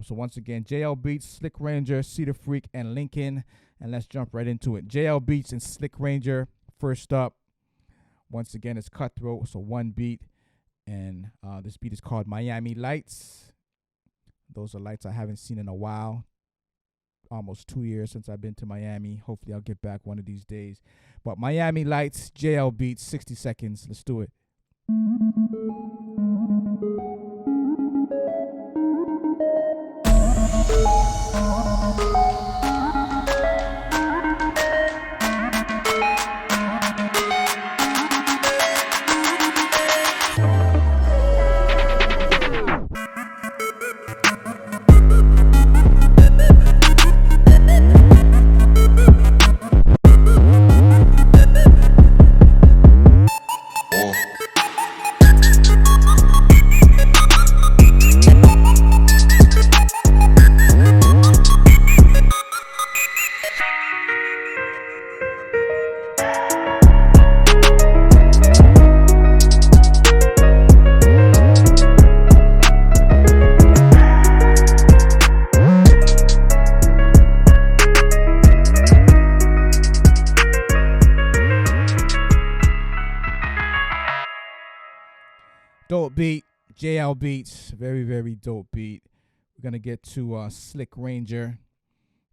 So once again, JL Beats, Slick Ranger, Cedar Freak, and Lincoln. And let's jump right into it. JL Beats and Slick Ranger. First up, once again, it's Cutthroat, so one beat. And this beat is called Miami Lights. Those are lights I haven't seen in a while. Almost 2 years since I've been to Miami. Hopefully I'll get back one of these days. But Miami Lights, JL Beats, 60 seconds. Let's do it. Dope beat, JL Beats, very, very dope beat. We're going to get to Slick Ranger.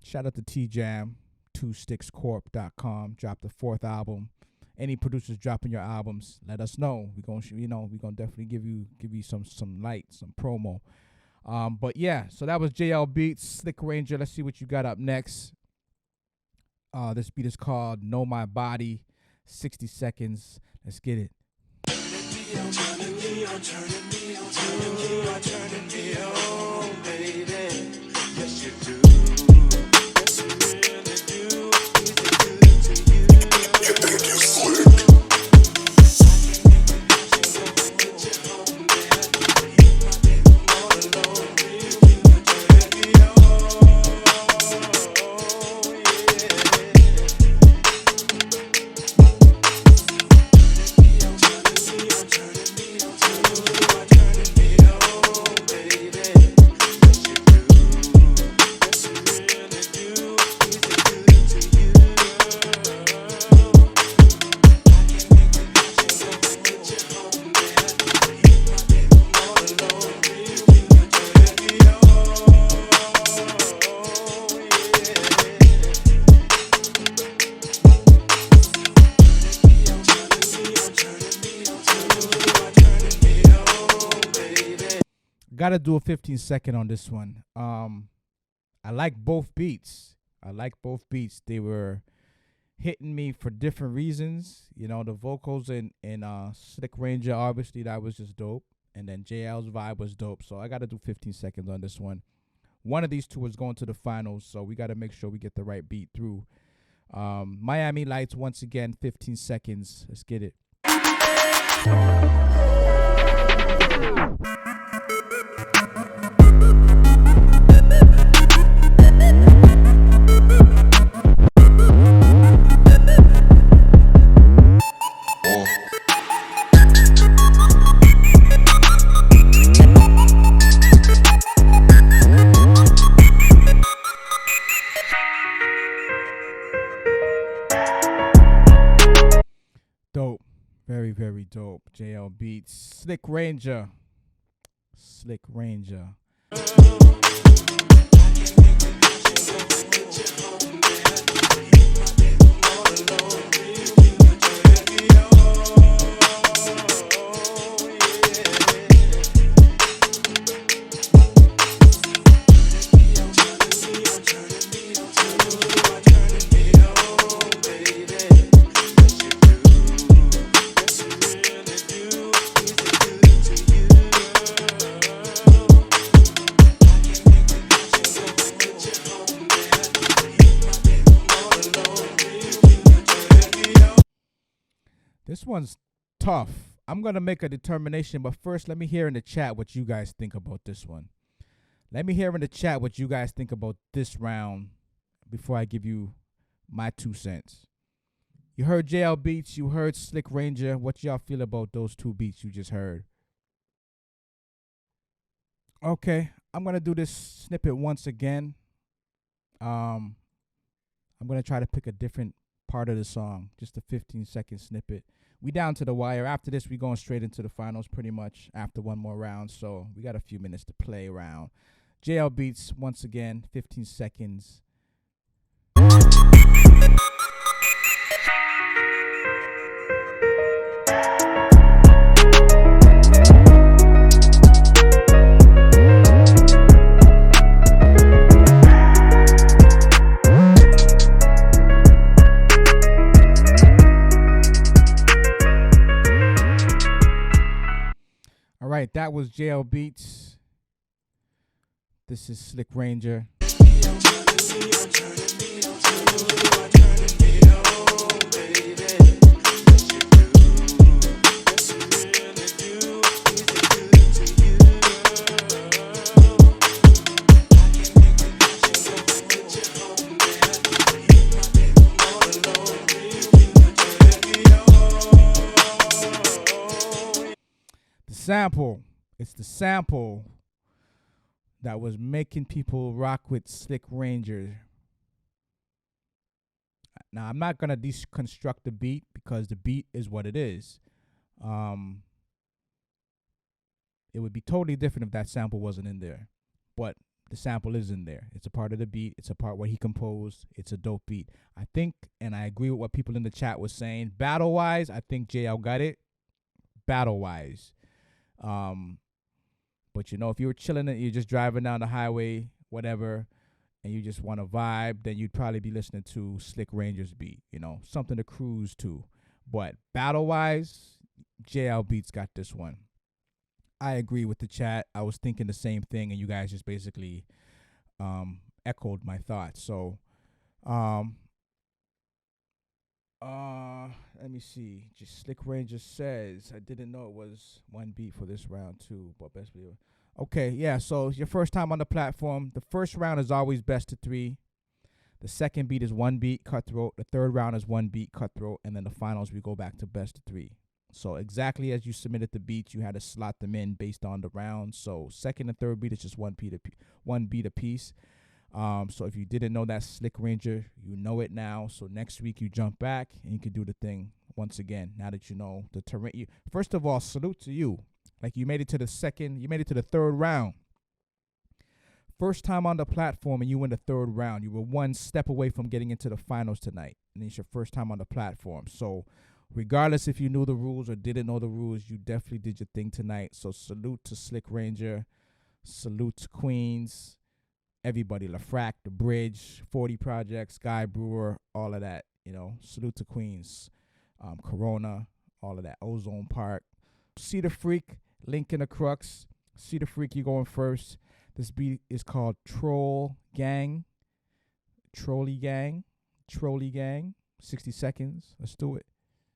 Shout out to T-Jam, twostickscorp.com. Dropped the 4th album. Any producers dropping your albums, let us know. We're gonna definitely give you some light, some promo. But yeah, so that was JL Beats, Slick Ranger. Let's see what you got up next. This beat is called Know My Body, 60 seconds. Let's get it. Turning me on, baby. Yes, you do. Yes, you really do. Is it good to you? You think you're slick? Gotta do a 15-second on this one. I like both beats. They were hitting me for different reasons. You know, the vocals in Slick Ranger, obviously that was just dope. And then JL's vibe was dope. So I gotta do 15 seconds on this one. One of these two is going to the finals, so we gotta make sure we get the right beat through. Miami Lights, once again, 15 seconds. Let's get it. Dope. Very, very dope. JL Beats. Slick Ranger. This one's tough. I'm going to make a determination, but first let me hear in the chat what you guys think about this one. Let me hear in the chat what you guys think about this round before I give you my 2 cents. You heard JL Beats, you heard Slick Ranger. What y'all feel about those two beats you just heard? Okay, I'm gonna do this snippet once again. I'm gonna try to pick a different part of the song, just a 15-second snippet. We down to the wire. After this, we going straight into the finals pretty much after one more round. So we got a few minutes to play around. JL Beats, once again, 15 seconds. All right, that was JL Beats. This is Slick Ranger. Sample. It's the sample that was making people rock with Slick Ranger. Now, I'm not going to deconstruct the beat because the beat is what it is. It would be totally different if that sample wasn't in there. But the sample is in there. It's a part of the beat. It's a part where he composed. It's a dope beat. I think, and I agree with what people in the chat was saying, battle-wise, I think JL got it. Battle-wise. But you know, if you were chilling and you're just driving down the highway, whatever, and you just want to vibe, then you'd probably be listening to Slick Ranger's beat, you know, something to cruise to. But battle-wise, JL Beats got this one. I agree with the chat. I was thinking the same thing, and you guys just basically echoed my thoughts. So, let me see. Just Slick Ranger says, I didn't know it was one beat for this round too, but best video. Okay, yeah, so it's your first time on the platform. The first round is always best of 3. The second beat is one beat, cutthroat. The third round is one beat, cutthroat. And then the finals, we go back to best of 3. So exactly as you submitted the beats, you had to slot them in based on the round. So second and third beat is just one beat a piece. So if you didn't know that Slick Ranger, you know it now. So next week you jump back and you can do the thing once again. Now that you know the terrain. First of all, salute to you. Like you made it to the third round. First time on the platform and you win the third round. You were one step away from getting into the finals tonight. And it's your first time on the platform. So regardless if you knew the rules or didn't know the rules, you definitely did your thing tonight. So salute to Slick Ranger. Salute to Queens. Everybody, LaFrac, The Bridge, 40 Projects, Guy Brewer, all of that, you know. Salute to Queens, Corona, all of that, Ozone Park. Cedar Freak, Link in the Crux. Cedar Freak, you going first. This beat is called Trolley Gang. 60 seconds. Let's do it.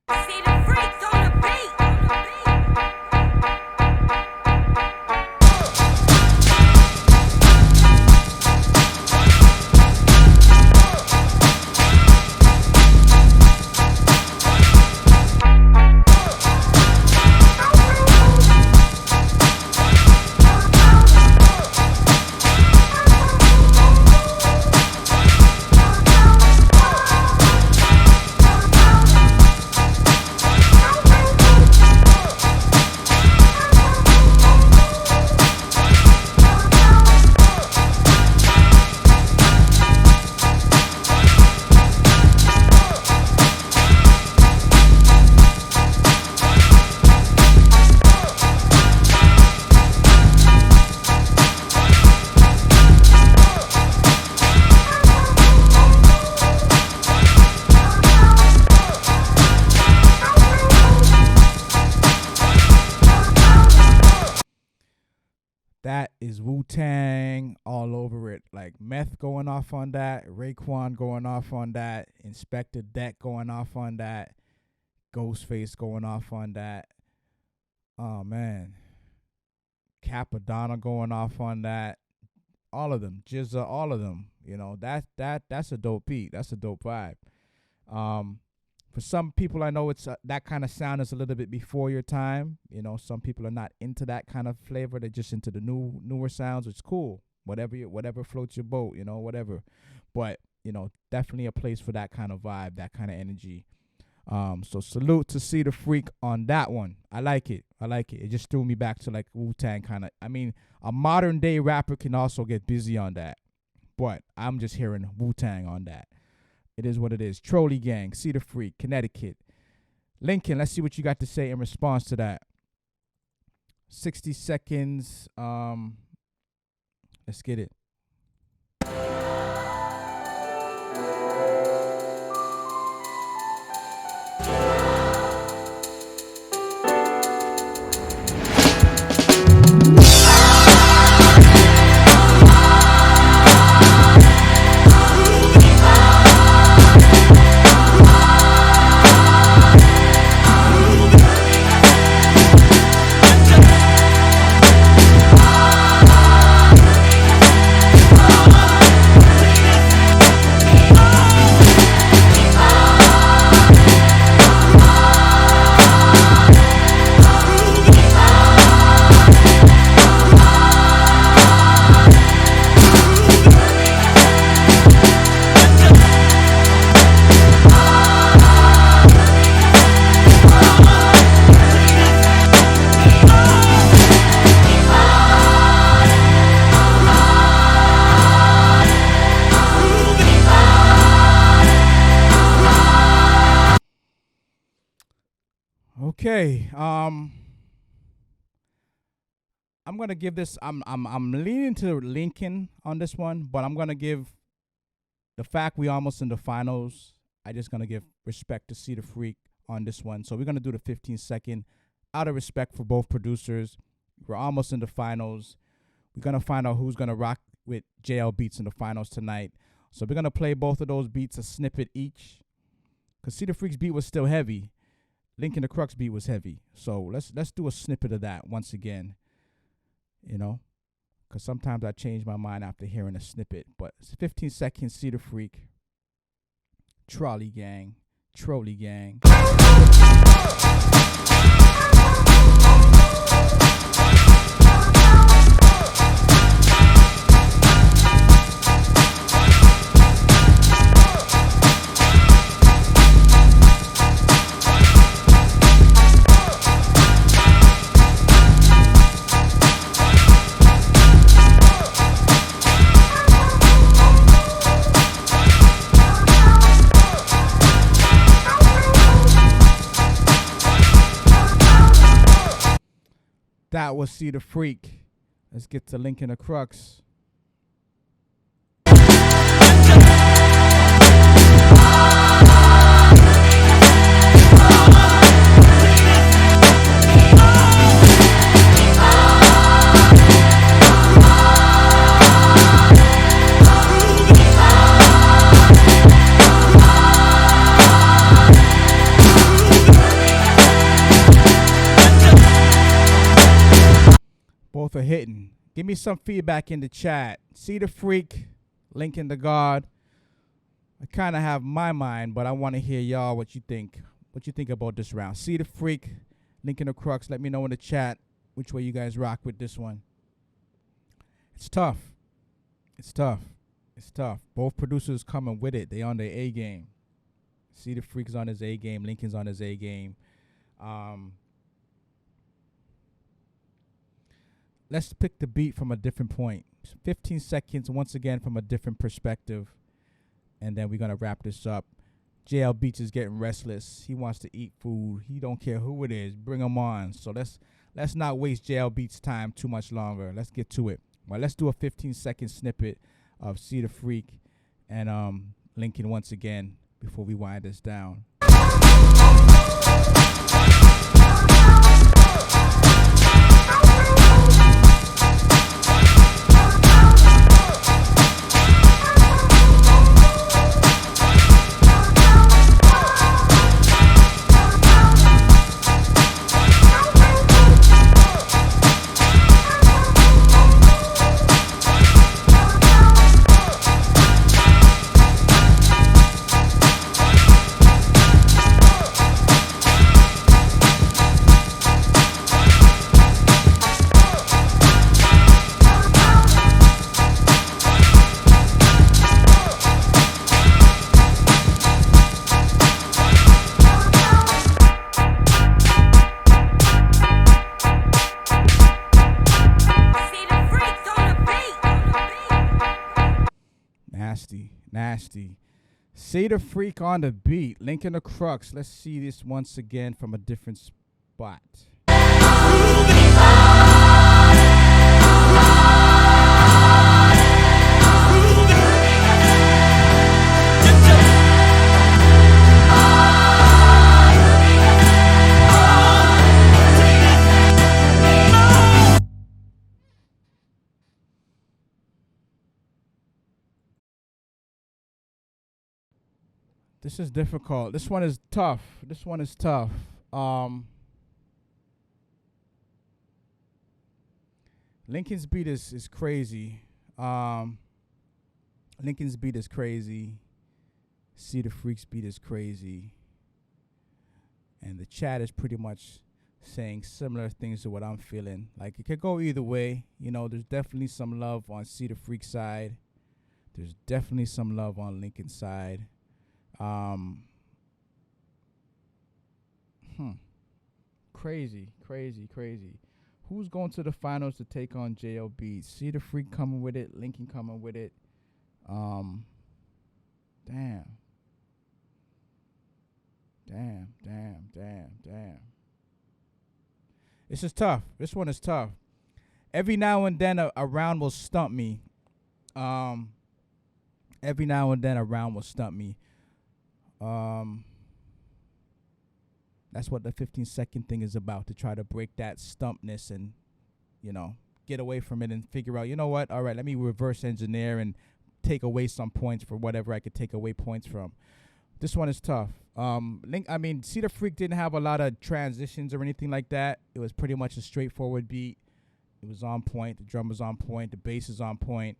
Cedar Freak's on the beat. That is Wu-Tang all over it. Like Meth going off on that, Raekwon going off on that, Inspector Deck going off on that, Ghostface going off on that. Oh man. Capadonna going off on that. All of them. Jizza, all of them. You know, that's a dope beat. That's a dope vibe. For some people, I know it's that kind of sound is a little bit before your time. You know, some people are not into that kind of flavor. They're just into the newer sounds. It's cool. Whatever floats your boat, you know, whatever. But, you know, definitely a place for that kind of vibe, that kind of energy. So salute to Cedar Freak on that one. I like it. It just threw me back to like Wu-Tang kind of. I mean, a modern day rapper can also get busy on that. But I'm just hearing Wu-Tang on that. It is what it is. Trolley Gang, Cedar Freak, Connecticut. Lincoln, let's see what you got to say in response to that. 60 seconds. Let's get it. Okay, I'm gonna give this. I'm leaning to Lincoln on this one, but I'm gonna give the fact we almost in the finals. I just gonna give respect to Cedar Freak on this one. So we're gonna do the 15-second out of respect for both producers. We're almost in the finals. We're gonna find out who's gonna rock with JL Beats in the finals tonight. So we're gonna play both of those beats a snippet each, cause Cedar Freak's beat was still heavy. Lincoln the Crux beat was heavy. So let's do a snippet of that once again. You know, because sometimes I change my mind after hearing a snippet. But it's 15 seconds, Cedar Freak, Trolley Gang. That was Cedar Freak. Let's get to Lincoln the Crux. Both are hitting. Give me some feedback in the chat. Cedar Freak, Lincoln the God. I kind of have my mind, but I want to hear y'all what you think. What you think about this round? Cedar Freak, Lincoln the Crux. Let me know in the chat which way you guys rock with this one. It's tough. Both producers coming with it. They on their A game. Cedar Freak's on his A game. Lincoln's on his A game. Let's pick the beat from a different point. 15 seconds, once again, from a different perspective. And then we're going to wrap this up. JL Beats is getting restless. He wants to eat food. He don't care who it is. Bring him on. So let's not waste JL Beats' time too much longer. Let's get to it. Well, let's do a 15-second snippet of Cedar Freak and Lincoln once again before we wind this down. Nasty, nasty. Cedar Freak on the beat. Lincoln the Crux. Let's see this once again from a different spot. This is difficult. This one is tough. This one is tough. Lincoln's beat is crazy. Lincoln's beat is crazy. Cedar Freak's beat is crazy. And the chat is pretty much saying similar things to what I'm feeling. Like, it could go either way. You know, there's definitely some love on Cedar Freak's side. There's definitely some love on Lincoln's side. Crazy. Who's going to the finals to take on JLB? Cedar Freak coming with it. Lincoln coming with it. Damn. This is tough. This one is tough. Every now and then a round will stump me. Every now and then a round will stump me. That's what the 15-second thing is about, to try to break that stumpness and, you know, get away from it and figure out, you know what, all right, let me reverse engineer and take away some points for whatever I could take away points from. This one is tough. Cedar Freak didn't have a lot of transitions or anything like that. It was pretty much a straightforward beat. It was on point. The drum was on point. The bass is on point.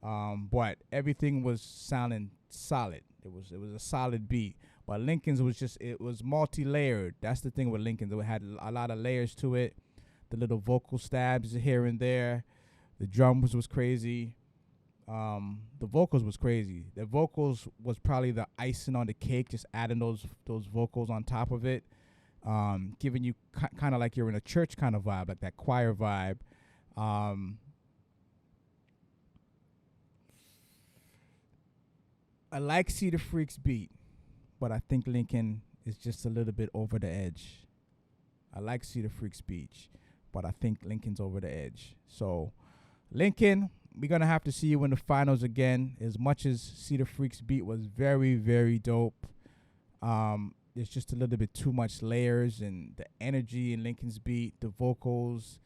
But everything was sounding solid. It was a solid beat. But Lincoln's it was multi-layered. That's the thing with Lincoln's. It had a lot of layers to it. The little vocal stabs here and there. The drums was crazy. The vocals was crazy. The vocals was probably the icing on the cake, just adding those vocals on top of it, giving you kind of like you're in a church kind of vibe, like that choir vibe. I like Cedar Freak's beat, but I think Lincoln is just a little bit over the edge. I like Cedar Freak's beat, but I think Lincoln's over the edge. So, Lincoln, we're going to have to see you in the finals again. As much as Cedar Freak's beat was very, very dope, there's just a little bit too much layers, and the energy in Lincoln's beat, the vocals,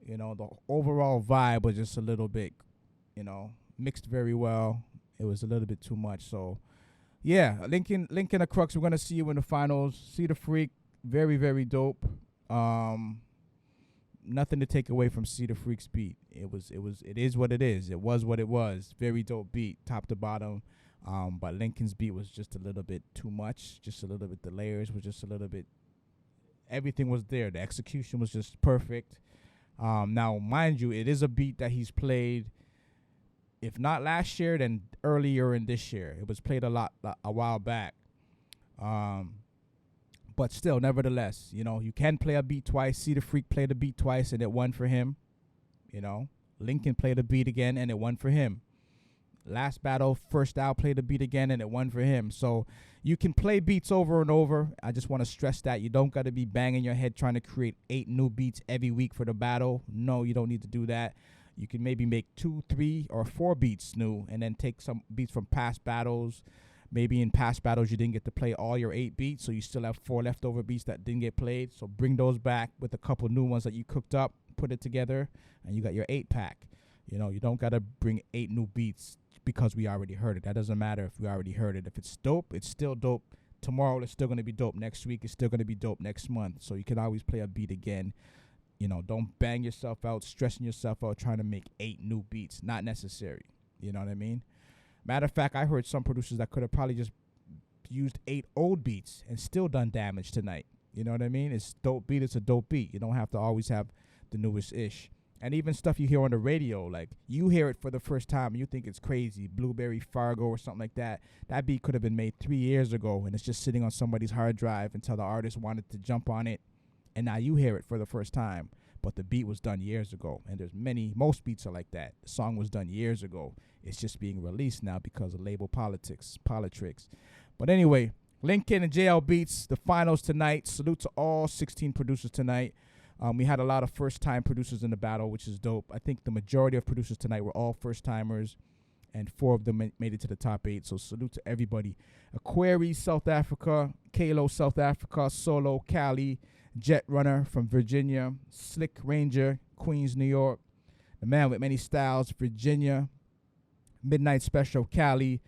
you know, the overall vibe was just a little bit, you know, mixed very well. It was a little bit too much. So, yeah, Lincoln the Crux, we're going to see you in the finals. Cedar Freak, very, very dope. Nothing to take away from Cedar Freak's beat. It is what it is. It was what it was. Very dope beat, top to bottom. But Lincoln's beat was just a little bit too much. Just a little bit. The layers was just a little bit. Everything was there. The execution was just perfect. Now, mind you, it is a beat that he's played, if not last year, then earlier in this year. It was played a while back. But still, nevertheless, you know, you can play a beat twice. Cedar Freak played a beat twice, and it won for him. You know, Lincoln played a beat again, and it won for him. Last battle, First Out played a beat again, and it won for him. So you can play beats over and over. I just want to stress that. You don't got to be banging your head trying to create 8 new beats every week for the battle. No, you don't need to do that. You can maybe make 2, 3, or 4 beats new, and then take some beats from past battles. Maybe in past battles you didn't get to play all your 8 beats, so you still have 4 leftover beats that didn't get played. So bring those back with a couple new ones that you cooked up, put it together, and you got your 8-pack. You know, you don't got to bring 8 new beats because we already heard it. That doesn't matter if we already heard it. If it's dope, it's still dope. Tomorrow it's still going to be dope. Next week it's still going to be dope. Next month. So you can always play a beat again. You know, don't bang yourself out, stressing yourself out, trying to make 8 new beats. Not necessary. You know what I mean? Matter of fact, I heard some producers that could have probably just used 8 old beats and still done damage tonight. You know what I mean? It's dope beat. It's a dope beat. You don't have to always have the newest ish. And even stuff you hear on the radio, like you hear it for the first time and you think it's crazy, Blueberry Fargo or something like that. That beat could have been made 3 years ago, and it's just sitting on somebody's hard drive until the artist wanted to jump on it. And now you hear it for the first time. but the beat was done years ago. And most beats are like that. The song was done years ago. It's just being released now because of label politics. But anyway, Lincoln and JL Beats, the finals tonight. Salute to all 16 producers tonight. We had a lot of first-time producers in the battle, which is dope. I think the majority of producers tonight were all first-timers, and 4 of them made it to the top 8. So salute to everybody. Aquarius, South Africa. Kalo, South Africa. Solo, Cali. Jet Runner from Virginia. Slick Ranger, Queens, New York. The Man with Many Styles, Virginia. Midnight Special, Cali.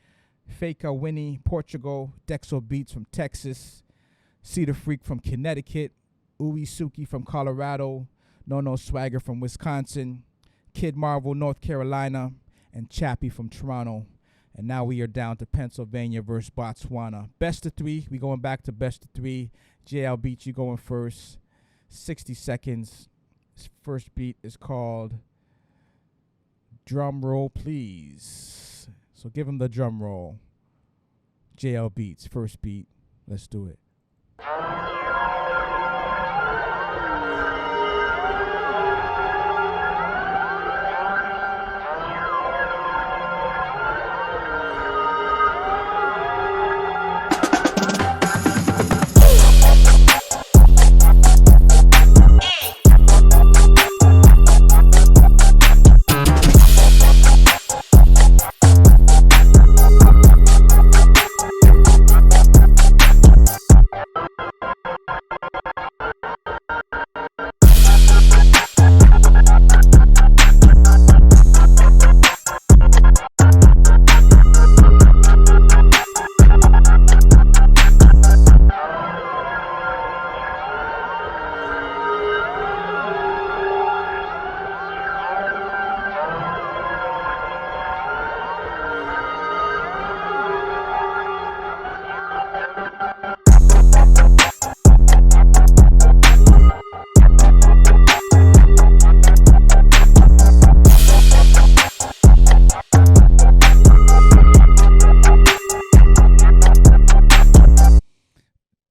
Faker Winnie, Portugal. Dexo Beats from Texas. Cedar Freak from Connecticut. Uwe Suki from Colorado. No Swagger from Wisconsin. Kid Marvel, North Carolina. And Chappie from Toronto. And now we are down to Pennsylvania versus Botswana. Best of 3. We going back to best of 3. JL Beats, you going first. 60 seconds. This first beat is called Drum Roll Please. So give him the drum roll. JL Beats, first beat. Let's do it.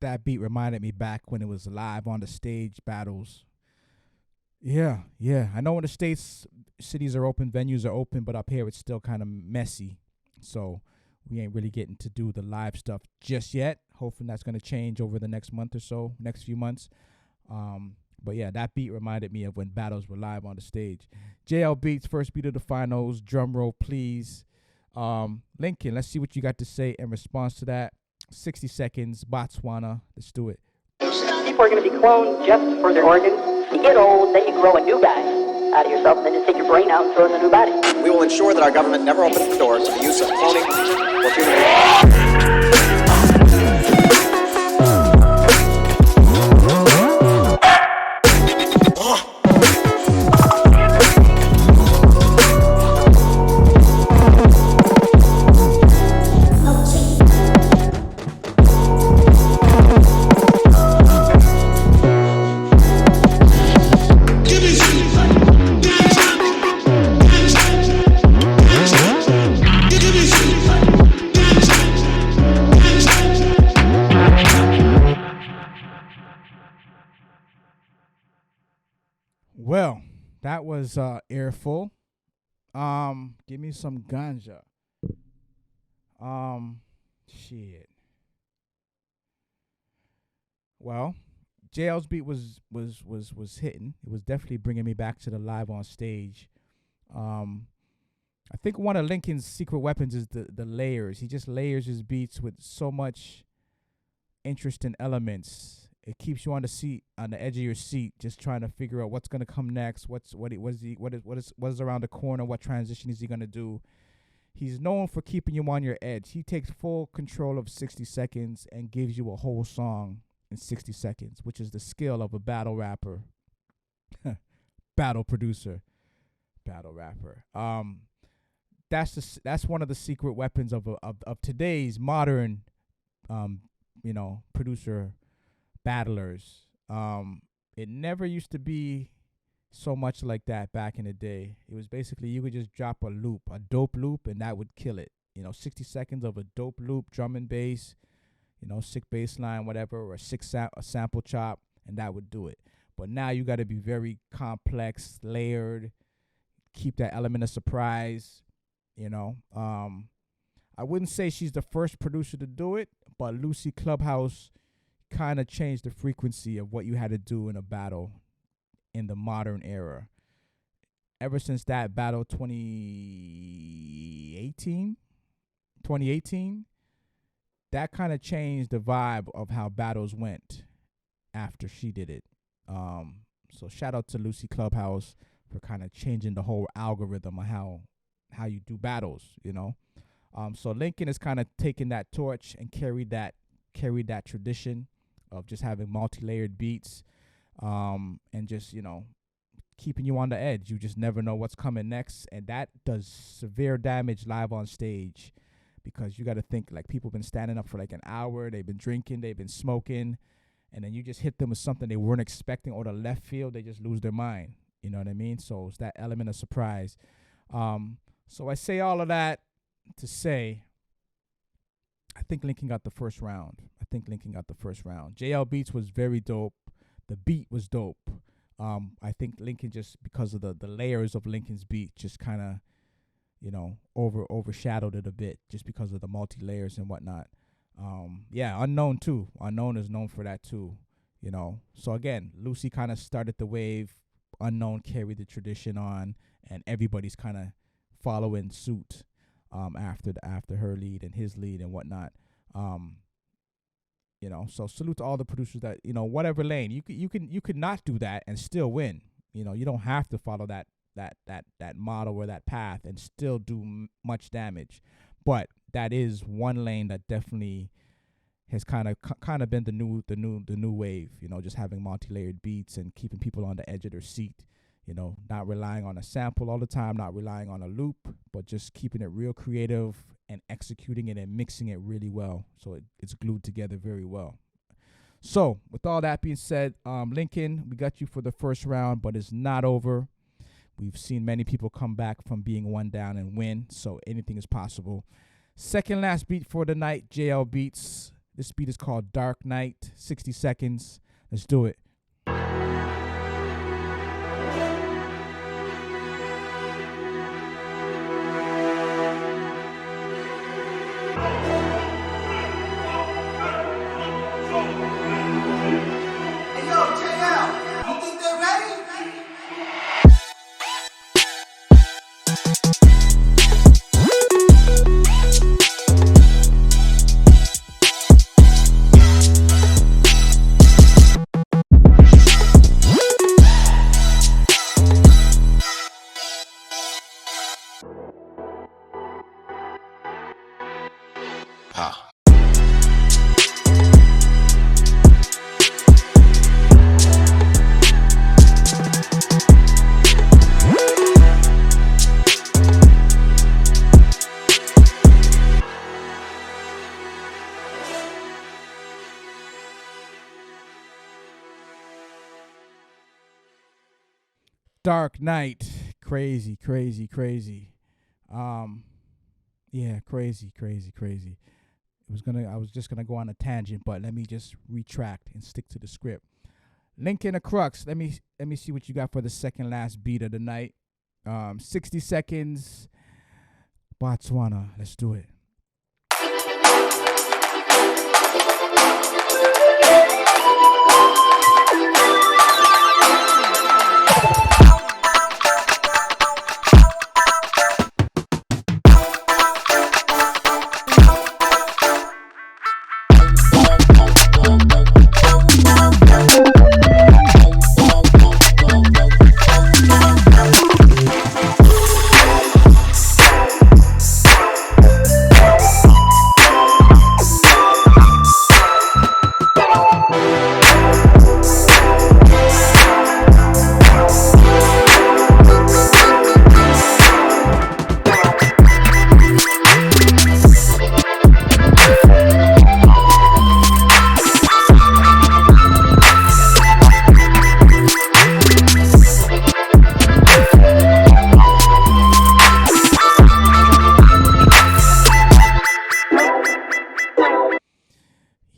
That beat reminded me back when it was live on the stage battles. Yeah. I know when the states, cities are open, venues are open, but up here it's still kind of messy. So we ain't really getting to do the live stuff just yet. Hoping that's going to change over the next month or so, next few months. But yeah, that beat reminded me of when battles were live on the stage. JL Beats, first beat of the finals. Drum roll, please. Lincoln, let's see what you got to say in response to that. 60 seconds, Botswana. Let's do it. People are going to be cloned just for their organs. You get old, then you grow a new guy out of yourself, and then just take your brain out and throw it in a new body. We will ensure that our government never opens the door to the use of cloning or human. Well, that was Earful. Give me some ganja. Shit. Well, JL's beat was hitting. It was definitely bringing me back to the live on stage. I think one of Lincoln's secret weapons is the layers. He just layers his beats with so much interesting elements. It keeps you on the edge of your seat, just trying to figure out what's gonna come next. What is around the corner? What transition is he gonna do? He's known for keeping you on your edge. He takes full control of 60 seconds and gives you a whole song in 60 seconds, which is the skill of a battle rapper, battle producer, battle rapper. That's one of the secret weapons of today's modern, producer battlers. It never used to be so much like that back in the day. It was basically you could just drop a dope loop, and that would kill it. 60 seconds of a dope loop, drum and bass, sick bass line, whatever, or a sample chop, and that would do it. But now you got to be very complex, layered, keep that element of surprise, you know. I wouldn't say she's the first producer to do it, but Lucy Clubhouse kind of changed the frequency of what you had to do in a battle in the modern era. Ever since that battle 2018, that kind of changed the vibe of how battles went after she did it. So shout out to Lucy Clubhouse for kind of changing the whole algorithm of how you do battles, you know. So Lincoln has kind of taken that torch and carried that tradition of just having multi-layered beats, and just, you know, keeping you on the edge. You just never know what's coming next, and that does severe damage live on stage, because you got to think, like, people been standing up for like an hour, they've been drinking, they've been smoking, and then you just hit them with something they weren't expecting, or the left field, they just lose their mind. You know what I mean? So it's that element of surprise. So I say all of that to say, I think Lincoln got the first round. JL Beats was very dope. The beat was dope. I think Lincoln, just because of the layers of Lincoln's beat, just kind of, you know, overshadowed it a bit, just because of the multi-layers and whatnot. Yeah, Unknown too. Unknown is known for that too, you know. So again, Lucy kind of started the wave. Unknown carried the tradition on, and everybody's kind of following suit after her lead and his lead and whatnot. You know, so salute to all the producers that, you know, whatever lane you could not do that and still win. You know, you don't have to follow that model or that path and still do much damage. But that is one lane that definitely has kind of been the new wave. You know, just having multi-layered beats and keeping people on the edge of their seat. You know, not relying on a sample all the time, not relying on a loop, but just keeping it real creative and executing it and mixing it really well, so it's glued together very well. So with all that being said, Lincoln, we got you for the first round, but it's not over. We've seen many people come back from being one down and win, so anything is possible. Second last beat for the night, JL Beats. This beat is called Dark Night, 60 seconds. Let's do it. Dark Night, crazy. Yeah, crazy. I was just gonna go on a tangent, but let me just retract and stick to the script. Lincoln a Crux. Let me see what you got for the second last beat of the night. 60 seconds. Botswana. Let's do it.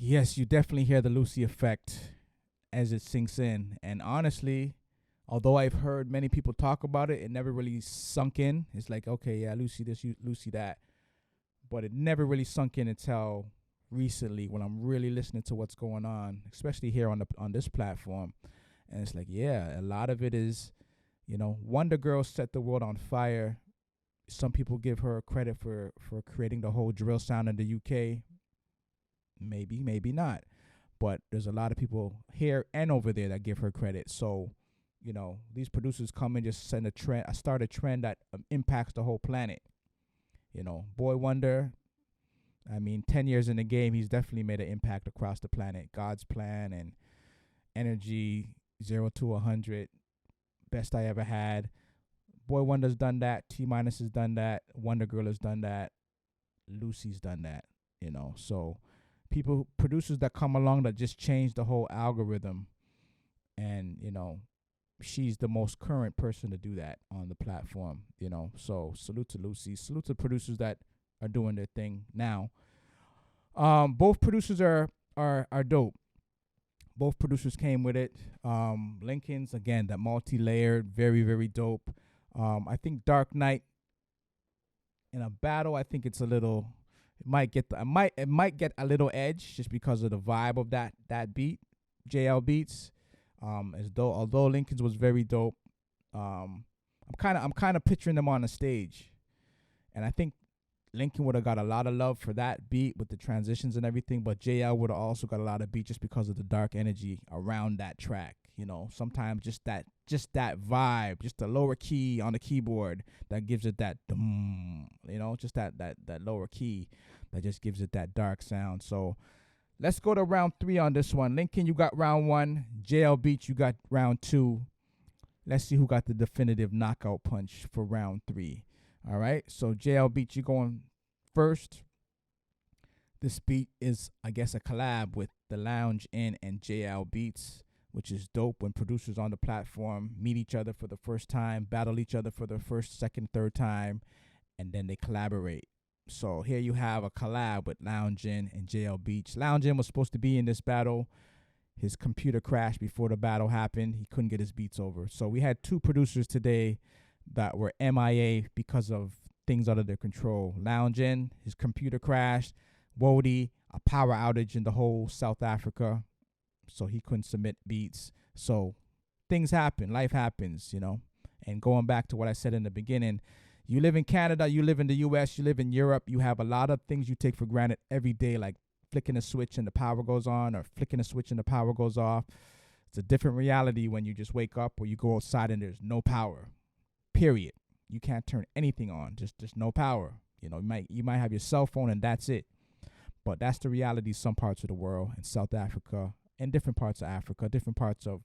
Yes, you definitely hear the Lucy effect as it sinks in. And honestly, although I've heard many people talk about it, it never really sunk in. It's like, okay, yeah, Lucy this, Lucy that. But it never really sunk in until recently when I'm really listening to what's going on, especially here on this platform. And it's like, yeah, a lot of it is, Wonder Girl set the world on fire. Some people give her credit for creating the whole drill sound in the UK. Maybe not. But there's a lot of people here and over there that give her credit. So, these producers come and just start a trend that impacts the whole planet. Boy Wonder, 10 years in the game, he's definitely made an impact across the planet. God's Plan and Energy, 0 to 100, Best I Ever Had. Boy Wonder's done that. T- has done that. Wonder Girl has done that. Lucy's done that. So producers that come along that just change the whole algorithm, and she's the most current person to do that on the platform. So salute to Lucy. Salute to producers that are doing their thing now. Both producers are dope. Both producers came with it. Lincoln's, again, that multi-layered, very, very dope. I think Dark Knight in a battle, I think it's a little, it might get a little edge just because of the vibe of that beat, JL Beats. Although Lincoln's was very dope. I'm kind of picturing them on the stage, and I think Lincoln would have got a lot of love for that beat with the transitions and everything, but JL would have also got a lot of beat just because of the dark energy around that track. Sometimes just that vibe, just the lower key on the keyboard that gives it that just that lower key that just gives it that dark sound. So let's go to round 3 on this one. Lincoln, you got round 1. JL Beats, you got round 2. Let's see who got the definitive knockout punch for round 3. All right, so JL Beats, you going first. This beat is, I guess, a collab with The Lounge Inn and JL Beats, which is dope when producers on the platform meet each other for the first time, battle each other for the first, second, third time, and then they collaborate. So here you have a collab with Lounge Inn and JL Beats. Lounge Inn was supposed to be in this battle. His computer crashed before the battle happened. He couldn't get his beats over. So we had 2 producers today that were MIA because of things out of their control. Lounge Inn, his computer crashed. Wody, a power outage in the whole South Africa, so he couldn't submit beats. So things happen. Life happens, And going back to what I said in the beginning, you live in Canada, you live in the U.S., you live in Europe, you have a lot of things you take for granted every day, like flicking a switch and the power goes on, or flicking a switch and the power goes off. It's a different reality when you just wake up or you go outside and there's no power. Period. You can't turn anything on. Just no power. You might have your cell phone and that's it. But that's the reality. Some parts of the world, in South Africa, and different parts of Africa, different parts of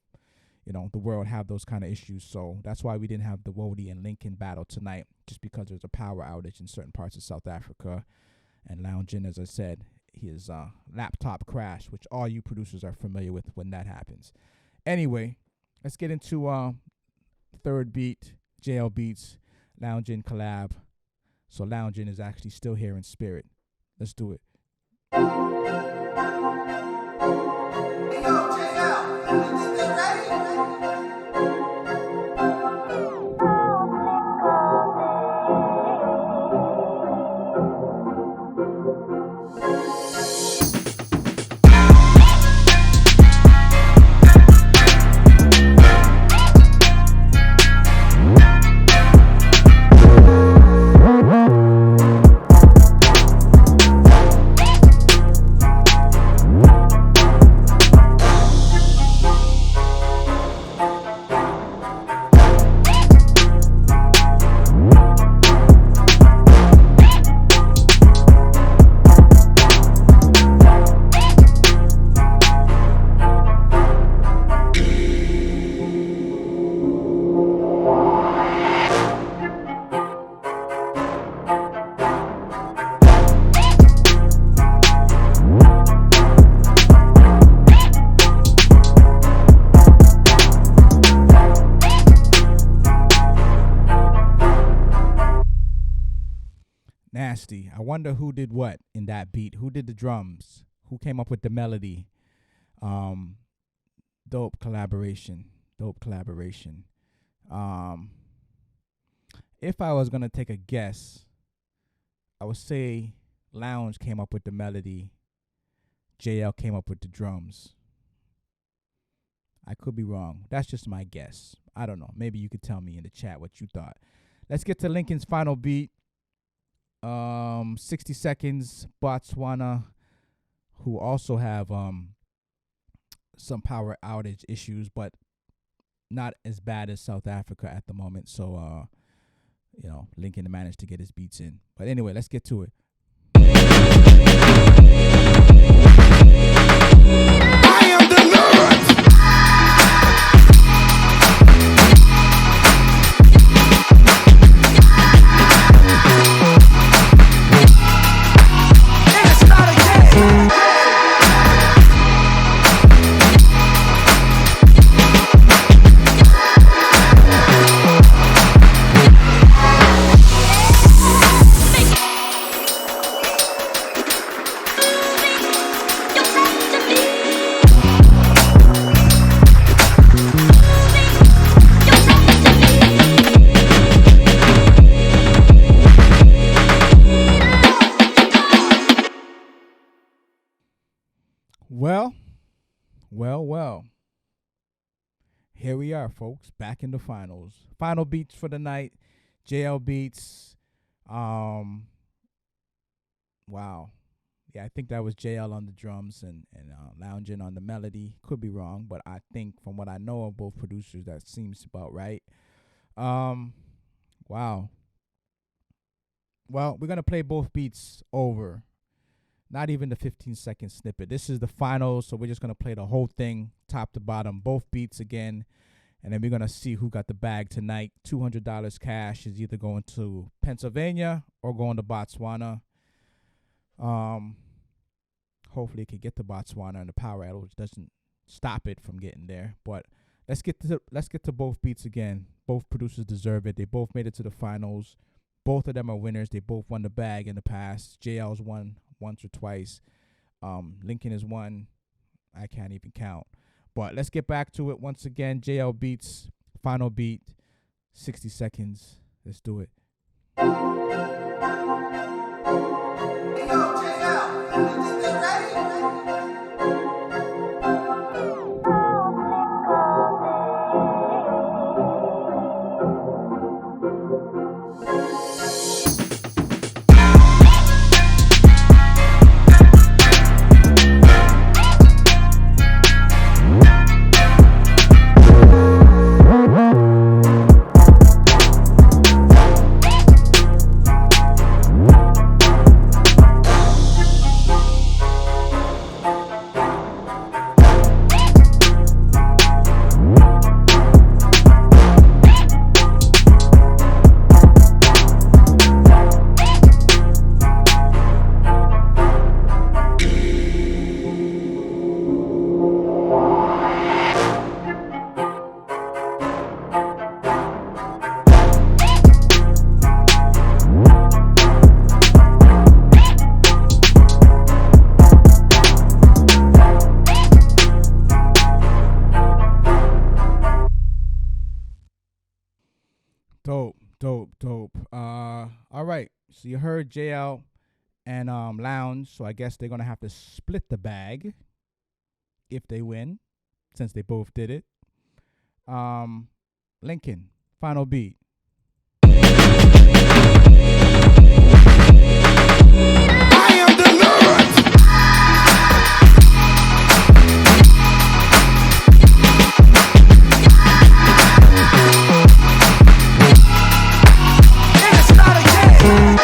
the world have those kind of issues. So that's why we didn't have the Wody and Lincoln battle tonight, just because there's a power outage in certain parts of South Africa. And Lounge Inn, as I said, his laptop crashed, which all you producers are familiar with when that happens. Anyway, let's get into third beat. JL Beats, Lounge Inn collab. So Lounge Inn is actually still here in spirit. Let's do it. Hey, yo, JL, you think they ready? Nasty. I wonder who did what in that beat. Who did the drums? Who came up with the melody? Dope collaboration. Dope collaboration. If I was gonna take a guess, I would say Lounge came up with the melody. JL came up with the drums. I could be wrong. That's just my guess. I don't know. Maybe you could tell me in the chat what you thought. Let's get to Lincoln's final beat. 60 seconds. Botswana, who also have some power outage issues, but not as bad as South Africa at the moment. So, Lincoln managed to get his beats in. But anyway, let's get to it. I am the Lord. It's not a game. Well. Here we are, folks, back in the finals. Final beats for the night. JL beats. Wow. Yeah, I think that was JL on the drums and Lounging on the melody. Could be wrong, but I think from what I know of both producers, that seems about right. Wow. Well, we're going to play both beats over. Not even the 15-second snippet. This is the finals, so we're just going to play the whole thing, top to bottom, both beats again. And then we're going to see who got the bag tonight. $200 cash is either going to Pennsylvania or going to Botswana. Hopefully it can get to Botswana and the power outage doesn't stop it from getting there. But let's get to both beats again. Both producers deserve it. They both made it to the finals. Both of them are winners. They both won the bag in the past. JL's won once or twice. Lincoln has won. I can't even count. But let's get back to it once again. JL beats, final beat, 60 seconds. Let's do it. Yo, JL, you think they ready? Dope. All right. So you heard JL and Lounge. So I guess they're gonna have to split the bag if they win, since they both did it. Lincoln, final beat. I am the Lord. It's not a game.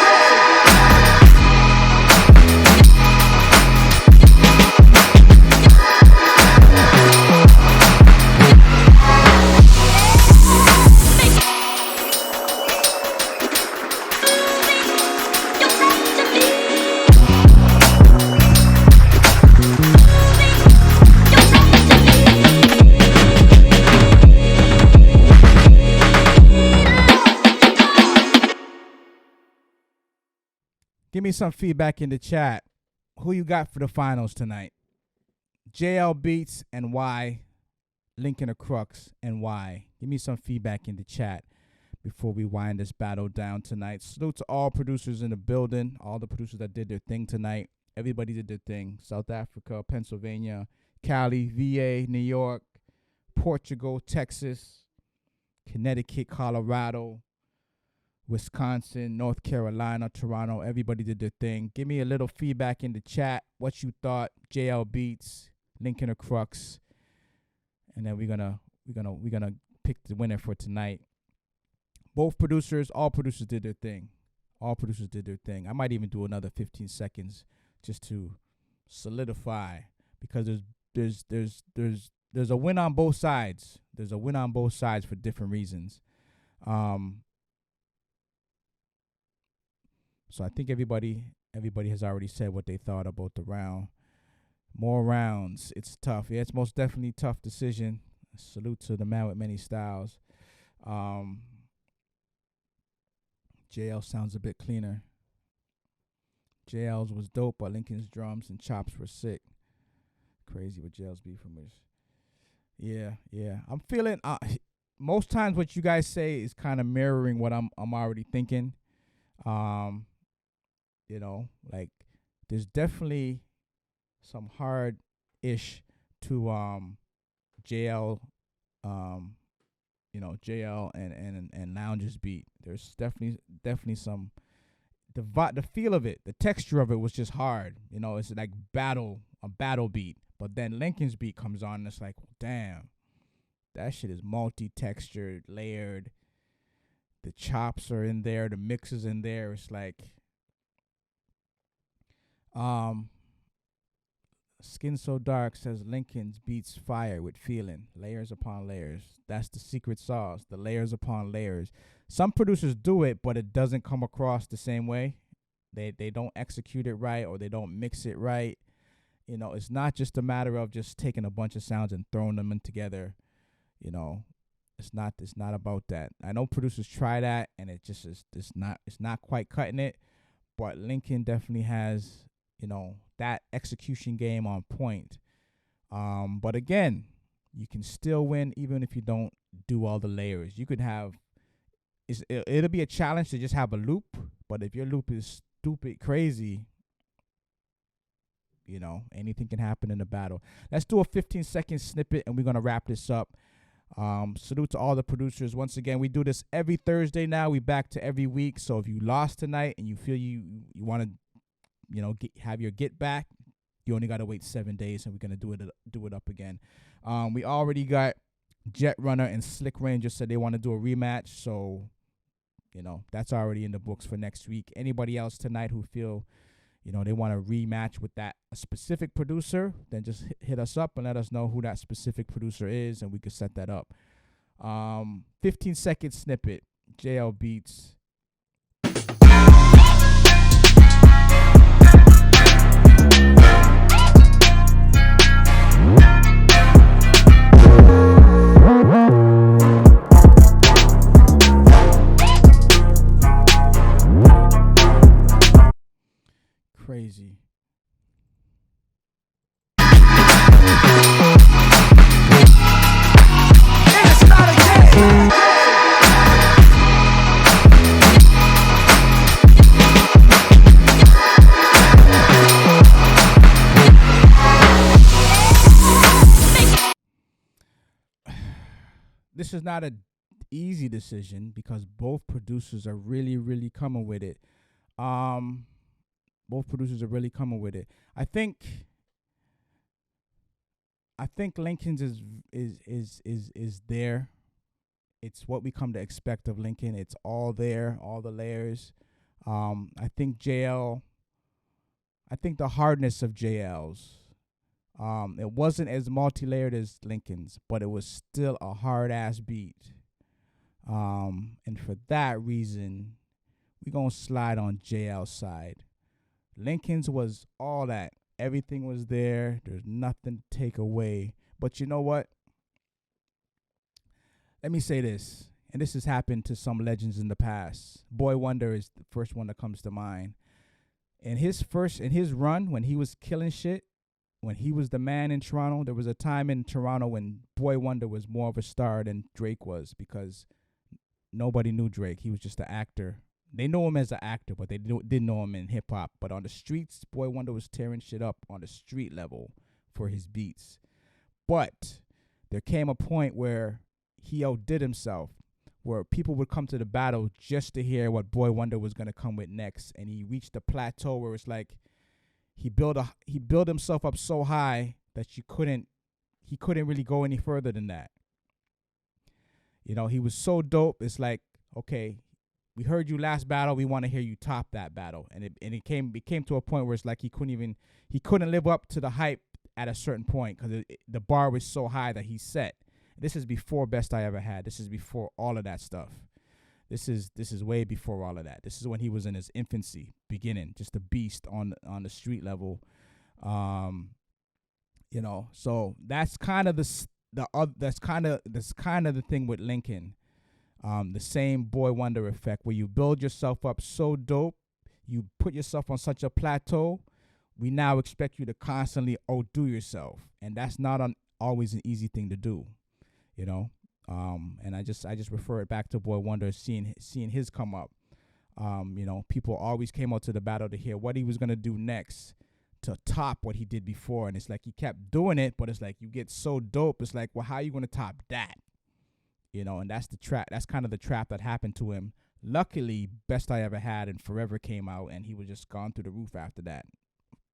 Give me some feedback in the chat. Who you got for the finals tonight? JL beats and why? Lincoln or Crux, and why? Give me some feedback in the chat before we wind this battle down tonight. Salute to all producers in the building, all the producers that did their thing tonight. Everybody did their thing. South Africa, Pennsylvania, Cali, VA, New York, Portugal, Texas, Connecticut, Colorado, Wisconsin, North Carolina, Toronto. Everybody did their thing. Give me a little feedback in the chat. What you thought? JL Beats, Lincoln or Crux, and then we're gonna pick the winner for tonight. Both producers, all producers did their thing. All producers did their thing. I might even do another 15 seconds just to solidify, because there's a win on both sides. There's a win on both sides for different reasons. So I think everybody has already said what they thought about the round. More rounds. It's tough. Yeah, it's most definitely a tough decision. Salute to the man with many styles. JL sounds a bit cleaner. JL's was dope, but Lincoln's drums and chops were sick. Crazy what JL's beefing with. Yeah. I'm feeling most times what you guys say is kind of mirroring what I'm already thinking. You know, like there's definitely some hard-ish to JL JL and Lounge's beat. There's definitely some the feel of it, the texture of it was just hard. You know, it's like a battle beat. But then Lincoln's beat comes on and it's like, damn, that shit is multi-textured, layered. The chops are in there, the mixes in there. It's like Skin So Dark says Lincoln's beats fire with feeling. Layers upon layers. That's the secret sauce. The layers upon layers. Some producers do it, but it doesn't come across the same way. They don't execute it right, or they don't mix it right. You know, it's not just a matter of just taking a bunch of sounds and throwing them in together. You know, it's not about that. I know producers try that, and it just is. It's not quite cutting it. But Lincoln definitely has, you know, that execution game on point. But again, you can still win even if you don't do all the layers. You could have, it'll be a challenge to just have a loop, but if your loop is stupid crazy, you know, anything can happen in the battle. Let's do a 15-second snippet, and we're going to wrap this up. Salute to all the producers. Once again, we do this every Thursday now. We back to every week. So if you lost tonight and you feel you want to, you know, have your get back, you only got to wait 7 days, and we're going to do it up again. We already got Jet Runner and Slick Ranger said they want to do a rematch. So, you know, that's already in the books for next week. Anybody else tonight who feel, you know, they want to rematch with a specific producer, then just hit us up and let us know who that specific producer is, and we could set that up. 15-second snippet. JL Beats. Crazy. It's not a game. This is not an easy decision because both producers are really, really coming with it. Both producers are really coming with it. I think Lincoln's is there. It's what we come to expect of Lincoln. It's all there, all the layers. I think the hardness of JL's. It wasn't as multi-layered as Lincoln's, but it was still a hard-ass beat. And for that reason, we're going to slide on JL's side. Lincoln's was all that. Everything was there. There's nothing to take away. But you know what? Let me say this, and this has happened to some legends in the past. Boy Wonder is the first one that comes to mind. In his run, when he was killing shit, when he was the man in Toronto, there was a time in Toronto when Boy Wonder was more of a star than Drake was, because nobody knew Drake. He was just an actor. They know him as an actor, but they didn't know him in hip hop. But on the streets, Boy Wonder was tearing shit up on the street level for his beats. But there came a point where he outdid himself, where people would come to the battle just to hear what Boy Wonder was gonna come with next, and he reached a plateau where it's like he built himself up so high that he couldn't really go any further than that. You know, he was so dope. It's like, okay, we heard you last battle. We want to hear you top that battle. And it came to a point where it's like he couldn't live up to the hype at a certain point, because the bar was so high that he set. This is before Best I Ever Had. This is before all of that stuff. This is way before all of that. This is when he was in his infancy, beginning, just a beast on the street level. You know, so that's kind of that's kind of the thing with Lincoln. The same Boy Wonder effect, where you build yourself up so dope, you put yourself on such a plateau, we now expect you to constantly outdo yourself, and that's not always an easy thing to do, you know. And I just refer it back to Boy Wonder, seeing his come up. You know, people always came out to the battle to hear what he was gonna do next to top what he did before, and it's like he kept doing it, but it's like you get so dope, it's like, well, how are you gonna top that? You know, and that's the trap. That's kind of the trap that happened to him. Luckily, Best I Ever Had and Forever came out, and he was just gone through the roof after that.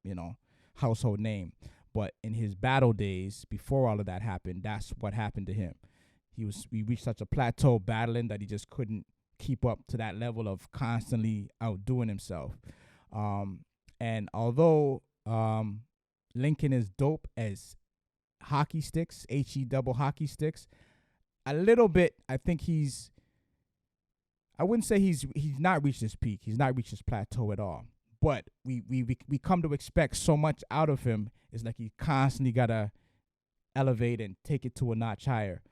You know, household name. But in his battle days, before all of that happened, that's what happened to him. He reached such a plateau battling that he just couldn't keep up to that level of constantly outdoing himself. And although Lincoln is dope as hockey sticks, HE double hockey sticks, a little bit, I think I wouldn't say he's not reached his peak. He's not reached his plateau at all. But we come to expect so much out of him. It's like he constantly got to elevate and take it to a notch higher.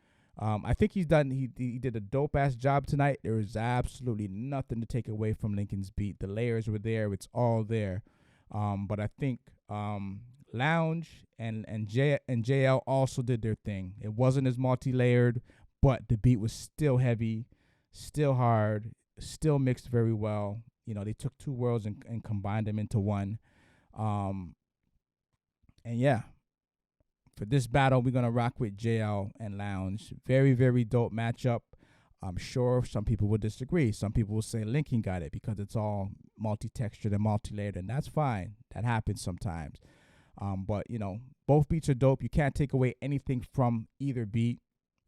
I think he did a dope-ass job tonight. There is absolutely nothing to take away from Lincoln's beat. The layers were there. It's all there. But I think Lounge and JL also did their thing. It wasn't as multi-layered, but the beat was still heavy, still hard, still mixed very well. You know, they took two worlds and combined them into one. And yeah, for this battle, we're gonna rock with JL and Lounge. Very, very dope matchup. I'm sure some people will disagree. Some people will say Lincoln got it because it's all multi-textured and multi-layered, and that's fine. That happens sometimes. But, you know, both beats are dope. You can't take away anything from either beat.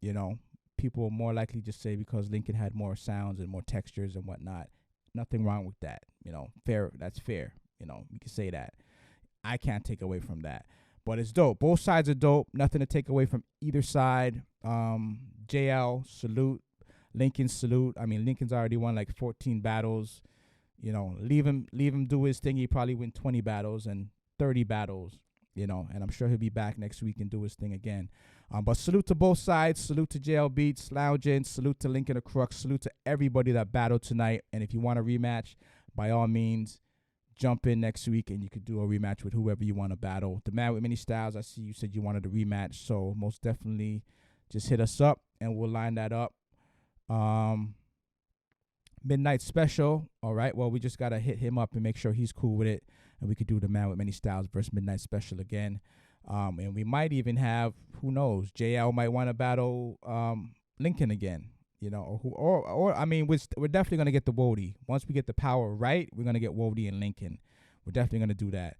You know, people are more likely to say because Lincoln had more sounds and more textures and whatnot. Nothing wrong with that. You know, fair. That's fair. You know, you can say that. I can't take away from that. But it's dope. Both sides are dope. Nothing to take away from either side. JL, salute. Lincoln, salute. I mean, Lincoln's already won like 14 battles. You know, leave him do his thing. He probably win 20 battles and 30 battles, you know, and I'm sure he'll be back next week and do his thing again. But salute to both sides. Salute to JL Beats, Loungin'. Salute to Lincoln the Crux. Salute to everybody that battled tonight. And if you want a rematch, by all means, jump in next week and you could do a rematch with whoever you want to battle. The man with many styles, I see you said you wanted a rematch, so most definitely just hit us up and we'll line that up. Midnight Special. All right, well, we just got to hit him up and make sure he's cool with it. And we could do the man with many styles versus Midnight Special again. And we might even have, who knows, JL might want to battle Lincoln again. You know, or I mean, we're definitely going to get the Wody. Once we get the power right, we're going to get Wody and Lincoln. We're definitely going to do that.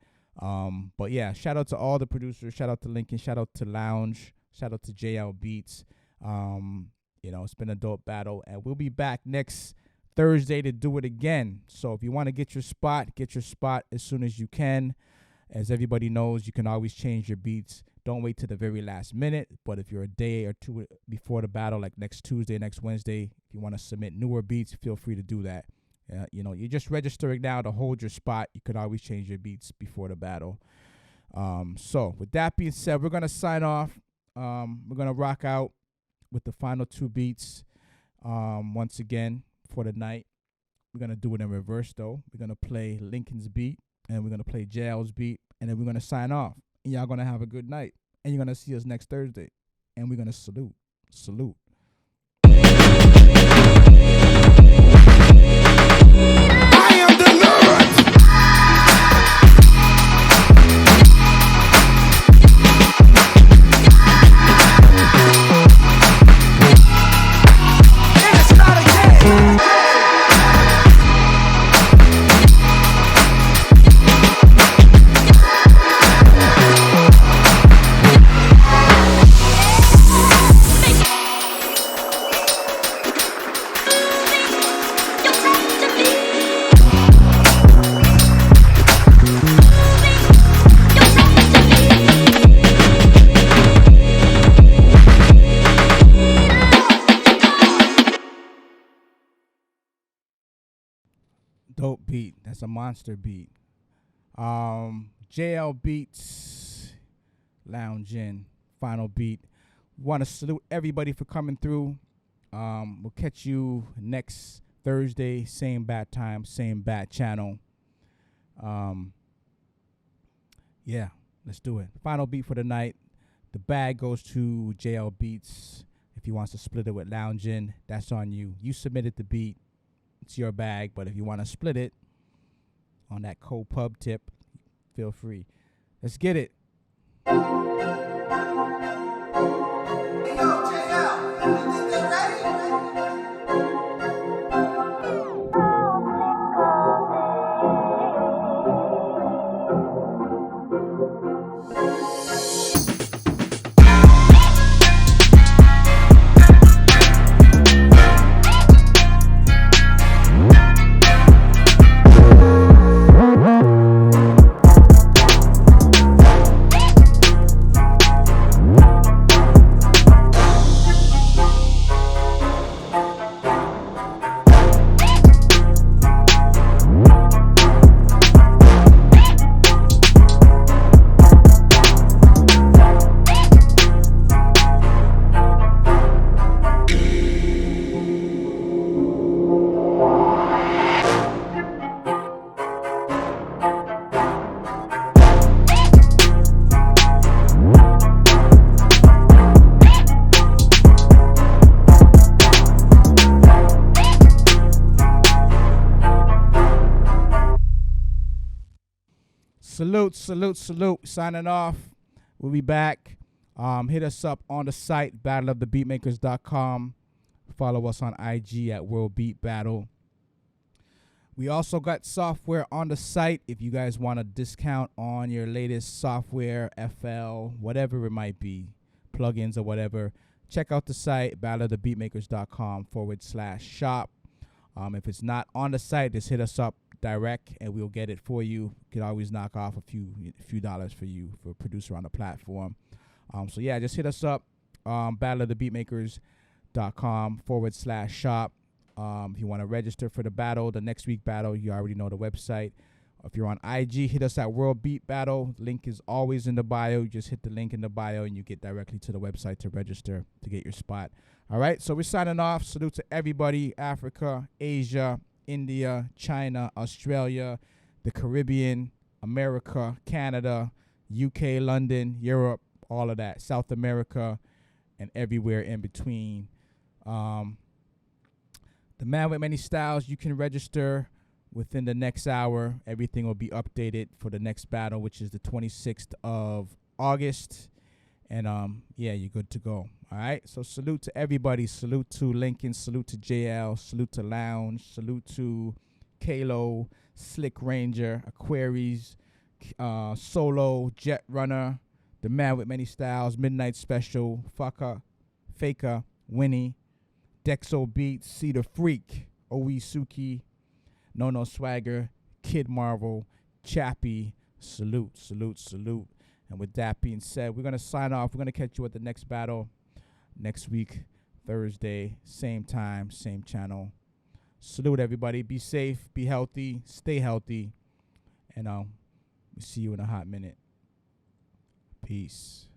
But yeah, shout out to all the producers. Shout out to Lincoln. Shout out to Lounge. Shout out to JL Beats. You know, it's been a dope battle. And we'll be back next Thursday to do it again. So if you want to get your spot as soon as you can. As everybody knows, you can always change your beats. Don't wait to the very last minute. But if you're a day or two before the battle, like next Tuesday, next Wednesday, if you want to submit newer beats, feel free to do that. You know, you're just registering now to hold your spot. You could always change your beats before the battle. So with that being said, we're going to sign off. We're going to rock out with the final two beats once again for the night. We're going to do it in reverse, though. We're going to play Lincoln's beat, and we're going to play JL's beat, and then we're going to sign off. And y'all gonna have a good night. And you're gonna see us next Thursday. And we're gonna salute. Salute. I am delivered. And it's not a game. Dope beat. That's a monster beat. JL Beats, Lounge In, final beat. Want to salute everybody for coming through. We'll catch you next Thursday, same bat time, same bat channel. Yeah, let's do it. Final beat for the night. The bag goes to JL Beats. If he wants to split it with Lounge In, that's on you. You submitted the beat. It's your bag, but if you want to split it on that cold pub tip, feel free. Let's get it. Hey, yo, JL, you think they ready? Salute, salute, salute. Signing off. We'll be back. Hit us up on the site, battleofthebeatmakers.com. Follow us on IG at World Beat Battle. We also got software on the site. If you guys want a discount on your latest software, FL, whatever it might be, plugins or whatever, check out the site, battleofthebeatmakers.com/shop. If it's not on the site, just hit us up direct and we'll get it for you. You can always knock off a few dollars for you for a producer on the platform. So yeah, just hit us up, battleofthebeatmakers.com/shop. If you want to register for the battle, the next week battle, you already know the website. If you're on IG, hit us at World Beat Battle. Link is always in the bio. You just hit the link in the bio and you get directly to the website to register to get your spot. All right, so we're signing off. Salute to everybody, Africa, Asia, India, China, Australia, the Caribbean, America, Canada, UK, London, Europe, all of that, South America, and everywhere in between. The Man with Many Styles, you can register within the next hour. Everything will be updated for the next battle, which is the 26th of August. And yeah, you're good to go. All right. So salute to everybody. Salute to Lincoln. Salute to JL. Salute to Lounge. Salute to Kalo, Slick Ranger, Aquaries, Solo, Jet Runner, The Man with Many Styles, Midnight Special, Fucker, Faker, Winnie, Dexo Beats, Cedar Freak, Oe Suki, No Swagger, Kid Marvel, Chappie. Salute, salute, salute. And with that being said, we're going to sign off. We're going to catch you at the next battle next week, Thursday, same time, same channel. Salute, everybody. Be safe, be healthy, stay healthy. And we'll see you in a hot minute. Peace.